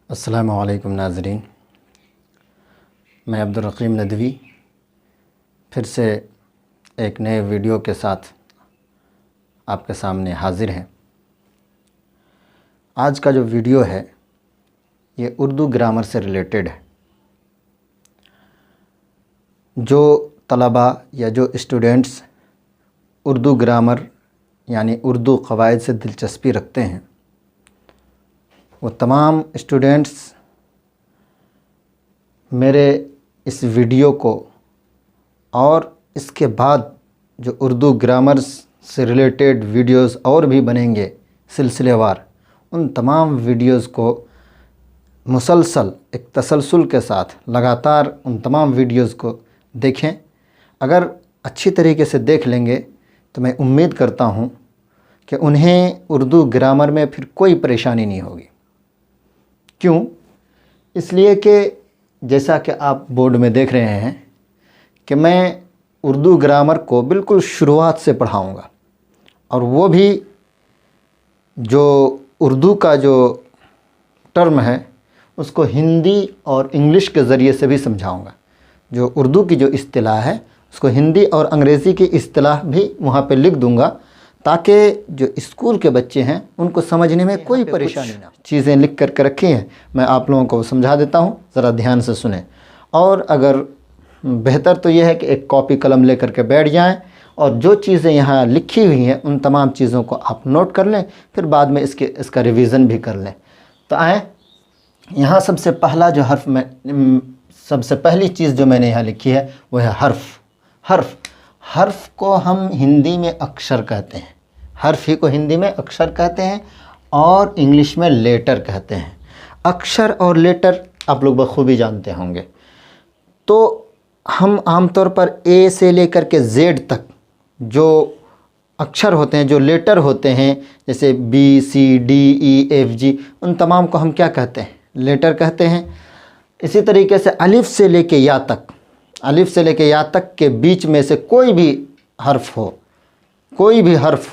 السلام علیکم ناظرین، میں عبدالرقیم ندوی پھر سے ایک نئے ویڈیو کے ساتھ آپ کے سامنے حاضر ہیں۔ آج کا جو ویڈیو ہے یہ اردو گرامر سے ریلیٹڈ ہے۔ جو طلباء یا جو اسٹوڈنٹس اردو گرامر یعنی اردو قواعد سے دلچسپی رکھتے ہیں، وہ تمام اسٹوڈنٹس میرے اس ویڈیو کو اور اس کے بعد جو اردو گرامر سے ریلیٹڈ ویڈیوز اور بھی بنیں گے سلسلے وار، ان تمام ویڈیوز کو مسلسل ایک تسلسل کے ساتھ لگاتار ان تمام ویڈیوز کو دیکھیں۔ اگر اچھی طریقے سے دیکھ لیں گے تو میں امید کرتا ہوں کہ انہیں اردو گرامر میں پھر کوئی پریشانی نہیں ہوگی۔ کیوں؟ اس لیے کہ جیسا کہ آپ بورڈ میں دیکھ رہے ہیں کہ میں اردو گرامر کو بالکل شروعات سے پڑھاؤں گا، اور وہ بھی جو اردو کا جو ٹرم ہے اس کو ہندی اور انگلش کے ذریعے سے بھی سمجھاؤں گا۔ جو اردو کی جو اصطلاح ہے اس کو ہندی اور انگریزی کی اصطلاح بھی وہاں پہ لکھ دوں گا، تاکہ جو اسکول کے بچے ہیں ان کو سمجھنے میں کوئی پریشانی نہ ہو۔ چیزیں لکھ کر کے رکھی ہیں، میں آپ لوگوں کو سمجھا دیتا ہوں، ذرا دھیان سے سنیں۔ اور اگر بہتر تو یہ ہے کہ ایک کاپی قلم لے کر کے بیٹھ جائیں اور جو چیزیں یہاں لکھی ہوئی ہیں ان تمام چیزوں کو آپ نوٹ کر لیں، پھر بعد میں اس کا ریویژن بھی کر لیں۔ تو آئیں، یہاں سب سے پہلا جو حرف سب سے پہلی چیز جو میں نے یہاں لکھی ہے وہ ہے حرف۔ حرف کو ہم ہندی میں اکشر کہتے ہیں، حرف ہی کو ہندی میں اکشر کہتے ہیں اور انگلش میں لیٹر کہتے ہیں۔ اکشر اور لیٹر آپ لوگ بخوبی جانتے ہوں گے۔ تو ہم عام طور پر اے سے لے کر کے زیڈ تک جو اکشر ہوتے ہیں، جو لیٹر ہوتے ہیں، جیسے B C D E F G, ان تمام کو ہم کیا کہتے ہیں؟ لیٹر کہتے ہیں۔ اسی طریقے سے الف سے لے کے یا تک، الف سے لے کے یا تک کے بیچ میں سے کوئی بھی حرف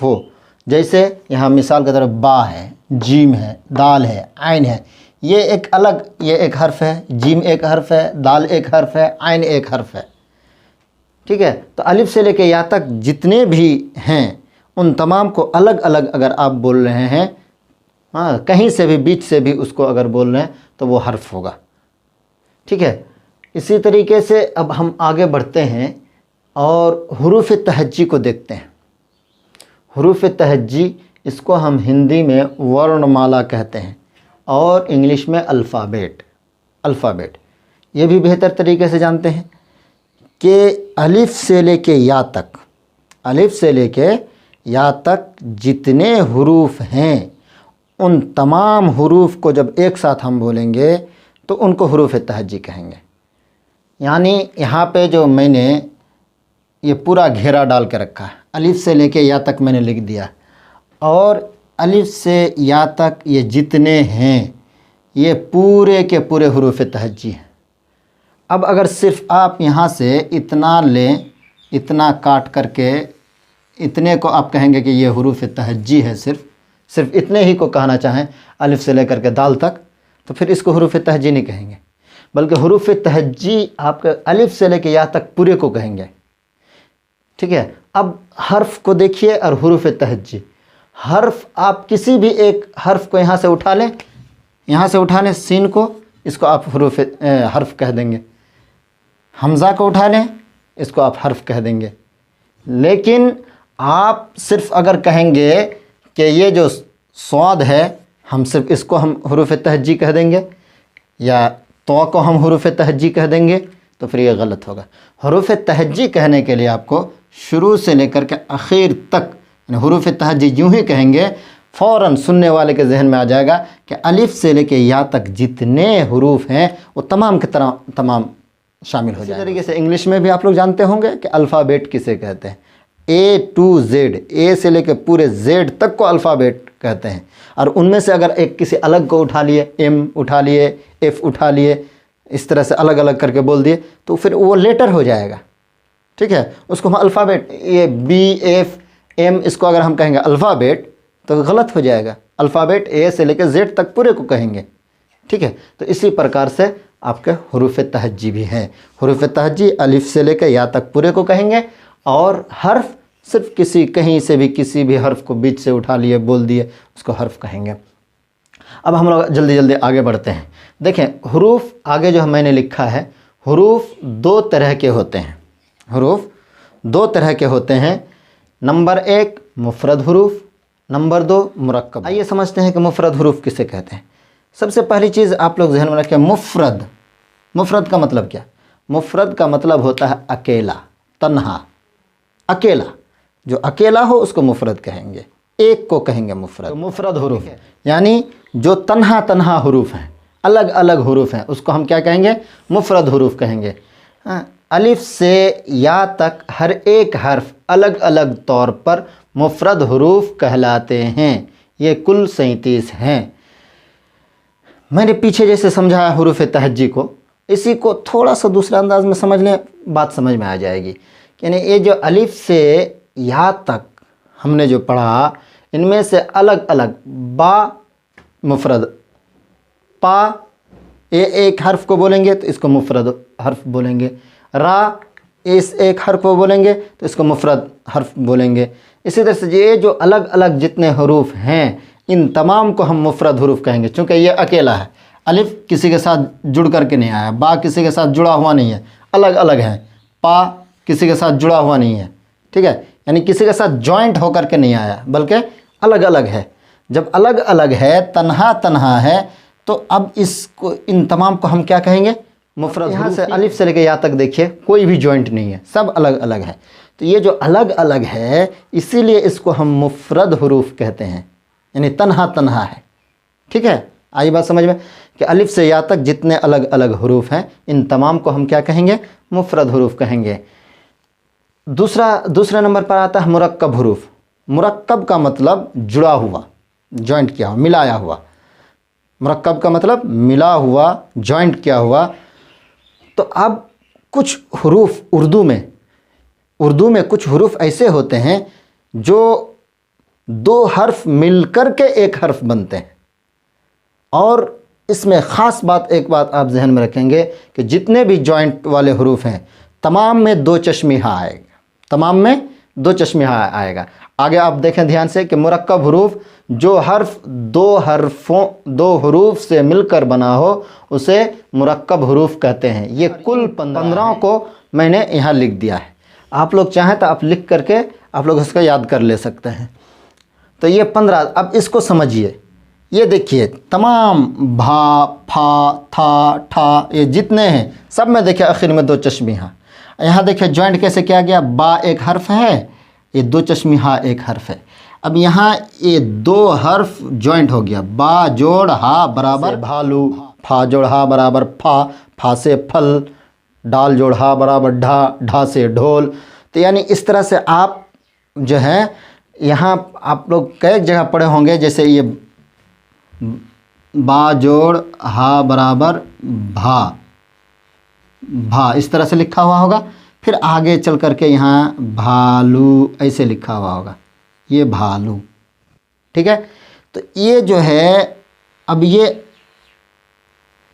ہو، جیسے یہاں مثال کے طرف با ہے، جیم ہے، دال ہے، عین ہے، یہ ایک حرف ہے، جیم ایک حرف ہے، دال ایک حرف ہے، عین ایک حرف ہے، ٹھیک ہے؟ تو الف سے لے کے یا تک جتنے بھی ہیں ان تمام کو الگ الگ اگر آپ بول رہے ہیں، کہیں سے بھی بیچ سے بھی اس کو اگر بول رہے ہیں تو وہ حرف ہوگا، ٹھیک ہے؟ اسی طریقے سے اب ہم آگے بڑھتے ہیں اور حروف تہجی کو دیکھتے ہیں۔ حروف تہجی، اس کو ہم ہندی میں ورن مالا کہتے ہیں اور انگلش میں الفابیٹ۔ یہ بھی بہتر طریقے سے جانتے ہیں کہ الف سے لے کے یا تک جتنے حروف ہیں ان تمام حروف کو جب ایک ساتھ ہم بولیں گے تو ان کو حروف تہجی کہیں گے۔ یعنی یہاں پہ جو میں نے یہ پورا گھیرا ڈال کے رکھا ہے، الف سے لے کے یا تک میں نے لکھ دیا، اور الف سے یا تک یہ جتنے ہیں یہ پورے کے پورے حروف تہجی ہیں۔ اب اگر صرف آپ یہاں سے اتنا لیں، اتنا کاٹ کر کے اتنے کو آپ کہیں گے کہ یہ حروف تہجی ہے، صرف اتنے ہی کو کہنا چاہیں الف سے لے کر کے دال تک، تو پھر اس کو حروف تہجی نہیں کہیں گے، بلکہ حروف تہجی آپ کے الف سے لے کے یا تک پورے کو کہیں گے، ٹھیک ہے؟ اب حرف کو دیکھیے اور حروف تہجی۔ حرف، آپ کسی بھی ایک حرف کو یہاں سے اٹھا لیں سین کو، اس کو آپ حرف کہہ دیں گے۔ حمزہ کو اٹھا لیں، اس کو آپ حرف کہہ دیں گے۔ لیکن آپ صرف اگر کہیں گے کہ یہ جو صاد ہے ہم صرف اس کو ہم حروف تہجی کہہ دیں گے، یا تو کو ہم حروف تہجی کہہ دیں گے، تو پھر یہ غلط ہوگا۔ حروف تہجی کہنے کے لیے آپ کو شروع سے لے کر کے آخر تک حروف تہجی یوں ہی کہیں گے، فوراً سننے والے کے ذہن میں آ جائے گا کہ الف سے لے کے یا تک جتنے حروف ہیں وہ تمام کے تمام شامل ہو جائیں گے۔ اسی طریقے سے انگلش میں بھی آپ لوگ جانتے ہوں گے کہ الفابیٹ کسے کہتے ہیں۔ اے ٹو زیڈ، اے سے لے کے پورے زیڈ تک کو الفابیٹ کہتے ہیں، اور ان میں سے اگر ایک کسی الگ کو اٹھا لیے، ایم اٹھا لیے، ایف اٹھا لیے، اس طرح سے الگ الگ کر کے بول دیے تو پھر وہ لیٹر ہو جائے گا، ٹھیک ہے؟ اس کو ہم الفابیٹ، یہ بی ایف ایم، اس کو اگر ہم کہیں گے الفابیٹ تو غلط ہو جائے گا۔ الفابیٹ اے سے لے کے زیڈ تک پورے کو کہیں گے، ٹھیک ہے، تو اسی پرکار سے آپ کے حروف تہجی بھی ہیں. حروف تہجی الف سے لے کے یا تک پورے کو کہیں گے، اور حرف صرف کہیں سے بھی کسی بھی حرف کو بیچ سے اٹھا لیے بول دیے اس کو حرف کہیں گے. اب ہم لوگ جلدی جلدی آگے بڑھتے ہیں. دیکھیں حروف آگے جو میں نے لکھا ہے، حروف دو طرح کے ہوتے ہیں. حروف دو طرح کے ہوتے ہیں. نمبر ایک مفرد حروف، نمبر دو مرکب. آئیے سمجھتے ہیں کہ مفرد حروف کسے کہتے ہیں. سب سے پہلی چیز آپ لوگ ذہن میں رکھیں، مفرد. مفرد کا مطلب کیا؟ مفرد کا مطلب ہوتا ہے اکیلا، تنہا، اکیلا. جو اکیلا ہو اس کو مفرد کہیں گے، ایک کو کہیں گے مفرد. تو مفرد حروف یعنی جو تنہا تنہا حروف ہیں، الگ الگ حروف ہیں، اس کو ہم کیا کہیں گے؟ مفرد حروف کہیں گے. الف سے یا تک ہر ایک حرف الگ الگ طور پر مفرد حروف کہلاتے ہیں. یہ کل 37 ہیں. میں نے پیچھے جیسے سمجھایا حروف تہجی کو، اسی کو تھوڑا سا دوسرے انداز میں سمجھ لیں، بات سمجھ میں آ جائے گی. یعنی یہ جو الف سے یا تک ہم نے جو پڑھا، ان میں سے الگ الگ با مفرد، پا یہ ایک حرف کو بولیں گے تو اس کو مفرد حرف بولیں گے. را اس ایک حرف کو بولیں گے تو اس کو مفرد حرف بولیں گے. اسی طرح سے یہ جو الگ الگ جتنے حروف ہیں ان تمام کو ہم مفرد حروف کہیں گے، چونکہ یہ اکیلا ہے. الف کسی کے ساتھ جڑ کر کے نہیں آیا، با کسی کے ساتھ جڑا ہوا نہیں ہے، الگ الگ ہے. پا کسی کے ساتھ جڑا ہوا نہیں ہے، ٹھیک ہے، یعنی کسی کے ساتھ جوائنٹ ہو کر کے نہیں آیا بلکہ الگ الگ ہے. جب الگ الگ ہے، تنہا تنہا ہے، تو اب ان تمام کو ہم کیا کہیں گے؟ مفرد. یہاں سے الف سے لے کے یا تک دیکھیے کوئی بھی جوائنٹ نہیں ہے، سب الگ الگ ہے. تو یہ جو الگ الگ ہے اسی لیے اس کو ہم مفرد حروف کہتے ہیں، یعنی تنہا تنہا ہے. ٹھیک ہے، آئی بات سمجھ میں کہ الف سے یا تک جتنے الگ الگ حروف ہیں ان تمام کو ہم کیا کہیں گے؟ مفرد حروف کہیں گے. دوسرے نمبر پر آتا ہے مرکب حروف. مرکب کا مطلب جڑا ہوا، جوائنٹ کیا ہوا، ملایا ہوا. مرکب کا مطلب ملا ہوا، جوائنٹ کیا ہوا. تو اب کچھ حروف اردو میں کچھ حروف ایسے ہوتے ہیں جو دو حرف مل کر کے ایک حرف بنتے ہیں. اور اس میں خاص ایک بات آپ ذہن میں رکھیں گے کہ جتنے بھی جوائنٹ والے حروف ہیں تمام میں دو چشمی ہاں آئے گا، تمام میں دو چشمی ہاں آئے گا. آگے آپ دیکھیں دھیان سے کہ مرکب حروف جو حرف دو حروف سے مل کر بنا ہو اسے مرکب حروف کہتے ہیں. یہ کل 15 کو میں نے یہاں لکھ دیا ہے. آپ لوگ چاہیں تو آپ لکھ کر کے آپ لوگ اس کو یاد کر لے سکتے ہیں. تو یہ 15. اب اس کو سمجھیے. یہ دیکھیے تمام بھا، پھا، تھا، ٹھا، یہ جتنے ہیں سب میں دیکھیں آخر میں دو چشمی ہاں. یہاں دیکھیں جوائنٹ کیسے کیا گیا، با ایک حرف ہے، یہ دو چشمی ہاں ایک حرف ہے. اب یہاں یہ دو حرف جوائنٹ ہو گیا، با جوڑ ہا برابر بھالو، پھا جوڑ ہا برابر پھا، پھا سے پھل، ڈال جوڑ ہا برابر ڈھا، ڈھا سے ڈھول. تو یعنی اس طرح سے آپ جو ہے یہاں آپ لوگ کئی جگہ پڑھے ہوں گے، جیسے یہ با جوڑ ہا برابر بھا، بھا اس طرح سے لکھا ہوا ہوگا. پھر آگے چل کر کے یہاں بھالو ایسے لکھا ہوا ہوگا، یہ بھالو. ٹھیک ہے، تو یہ جو ہے اب یہ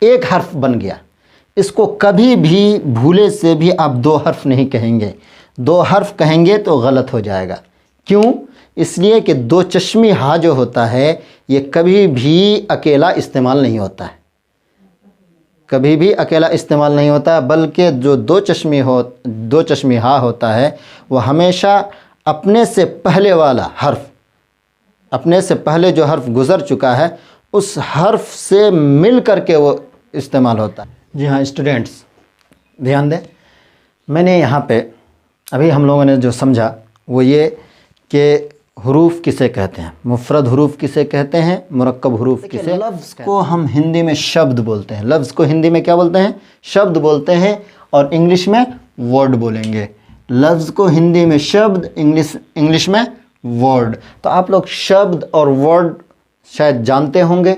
ایک حرف بن گیا. اس کو کبھی بھی بھولے سے بھی آپ دو حرف نہیں کہیں گے. دو حرف کہیں گے تو غلط ہو جائے گا. کیوں؟ اس لیے کہ دو چشمی ہا جو ہوتا ہے یہ کبھی بھی اکیلا استعمال نہیں ہوتا ہے، کبھی بھی اکیلا استعمال نہیں ہوتا ہے، بلکہ جو دو چشمی ہا ہوتا ہے وہ ہمیشہ اپنے سے پہلے والا حرف، اپنے سے پہلے جو حرف گزر چکا ہے اس حرف سے مل کر کے وہ استعمال ہوتا ہے. جی ہاں اسٹوڈنٹس دھیان دیں، میں نے یہاں پہ ابھی ہم لوگوں نے جو سمجھا وہ یہ کہ حروف کسے کہتے ہیں، مفرد حروف کسے کہتے ہیں، مرکب حروف کسے. لفظ کو ہم ہندی میں شبد بولتے ہیں. لفظ کو ہندی میں کیا بولتے ہیں؟ شبد بولتے ہیں، اور انگلش میں ورڈ بولیں گے. لفظ کو ہندی میں شبد، انگلش میں ورڈ. تو آپ لوگ شبد اور ورڈ شاید جانتے ہوں گے.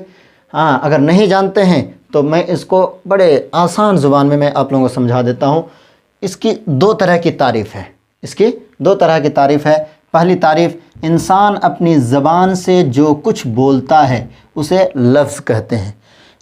ہاں اگر نہیں جانتے ہیں تو میں اس کو بڑے آسان زبان میں آپ لوگوں کو سمجھا دیتا ہوں. اس کی دو طرح کی تعریف ہے. اس کی دو طرح کی تعریف ہے. پہلی تعریف، انسان اپنی زبان سے جو کچھ بولتا ہے اسے لفظ کہتے ہیں.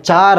4